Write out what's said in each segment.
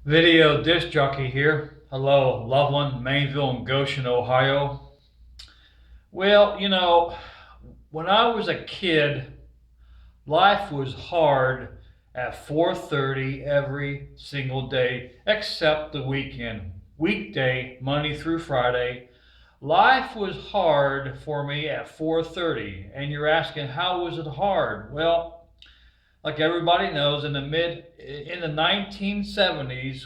Video disc jockey here. Hello, Loveland, Mainville, and Goshen, Ohio. Well, when I was a kid, life was hard at 4:30 every single day, except the weekend. Weekday, Monday through Friday, life was hard for me at 4:30. And you're asking, how was it hard? Well, like everybody knows, in the 1970s,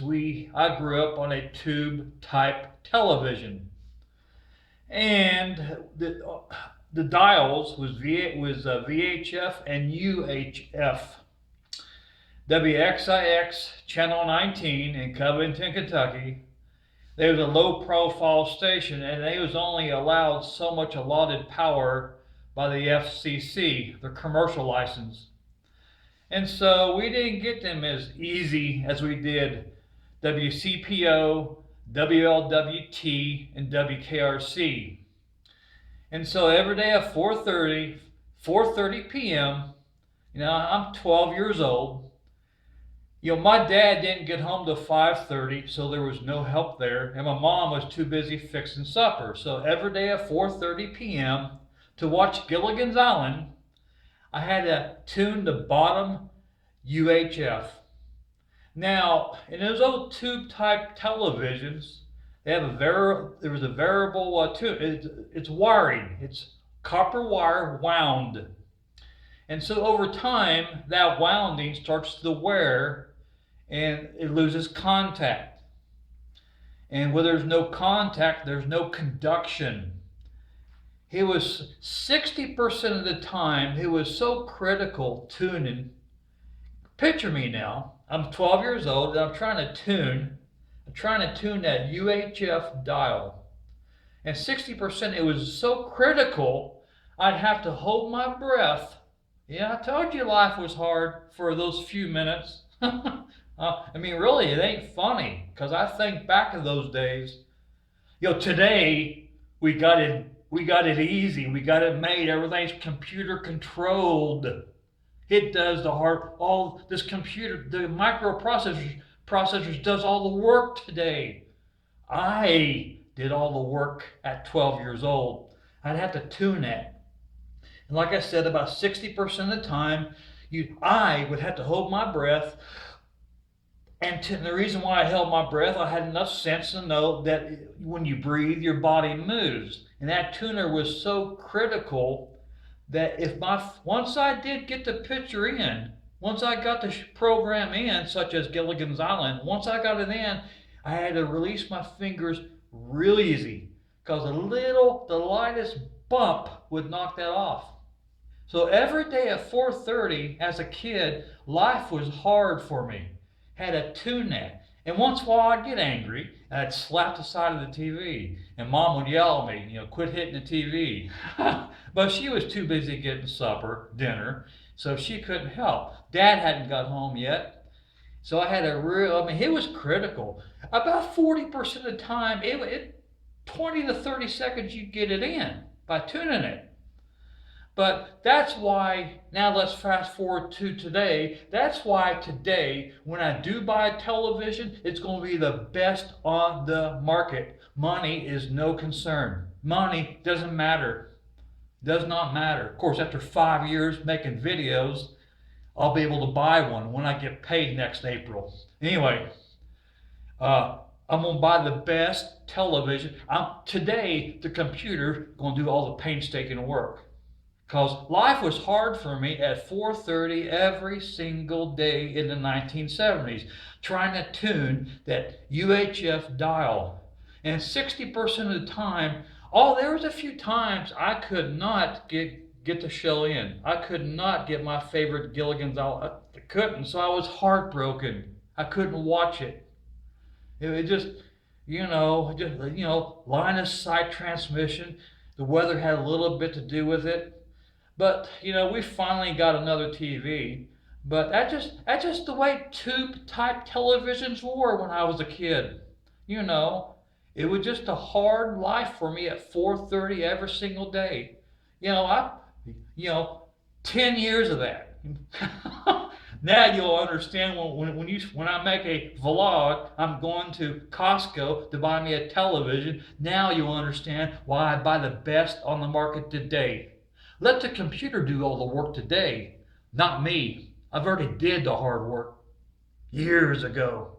I grew up on a tube type television, and the dials was VHF and UHF. WXIX channel 19 in Covington, Kentucky. They was a low profile station, and they was only allowed so much allotted power by the FCC, the commercial license. And so we didn't get them as easy as we did WCPO, WLWT, and WKRC. And so every day at 4:30 p.m., I'm 12 years old. My dad didn't get home till 5:30, so there was no help there, and my mom was too busy fixing supper. So every day at 4:30 p.m. to watch Gilligan's Island, I had to tune the bottom UHF. Now, in those old tube type televisions, there was a variable tune. It's wiring. It's copper wire wound. And so over time, that wounding starts to wear and it loses contact. And where there's no contact, there's no conduction. It was 60% of the time, it was so critical tuning. Picture me now. I'm 12 years old and I'm trying to tune that UHF dial. And 60% it was so critical I'd have to hold my breath. Yeah, I told you life was hard for those few minutes. Really, it ain't funny because I think back of those days. Today we got it easy. We got it made. Everything's computer controlled. It does all this computer, the processors does all the work today. I did all the work at 12 years old. I'd have to tune that. And like I said, about 60% of the time, I would have to hold my breath. And the reason why I held my breath, I had enough sense to know that when you breathe, your body moves. And that tuner was so critical that once I did get the picture in, once I got the program in, such as Gilligan's Island, once I got it in, I had to release my fingers real easy because the lightest bump would knock that off. So every day at 4:30 as a kid, life was hard for me. Had to tune that. And once in a while I'd get angry and I'd slap the side of the TV. And mom would yell at me, quit hitting the TV. But she was too busy getting dinner, so she couldn't help. Dad hadn't got home yet. So I had it was critical. About 40% of the time, 20 to 30 seconds you get it in by tuning it. But that's why, now let's fast forward to today. That's why today, when I do buy a television, it's going to be the best on the market. Money is no concern. Money doesn't matter. Does not matter. Of course, after 5 years making videos, I'll be able to buy one when I get paid next April. Anyway, I'm going to buy the best television. Today, the computer going to do all the painstaking work. Because life was hard for me at 4:30 every single day in the 1970s, trying to tune that UHF dial. And 60% of the time, there was a few times I could not get the show in. I could not get my favorite Gilligan's Island. I couldn't, so I was heartbroken. I couldn't watch it. It was line of sight transmission. The weather had a little bit to do with it. But we finally got another TV. But that's just the way tube type televisions were when I was a kid. It was just a hard life for me at 4:30 every single day. I 10 years of that. Now you'll understand when I make a vlog, I'm going to Costco to buy me a television. Now you'll understand why I buy the best on the market today. Let the computer do all the work today, not me. I've already did the hard work years ago.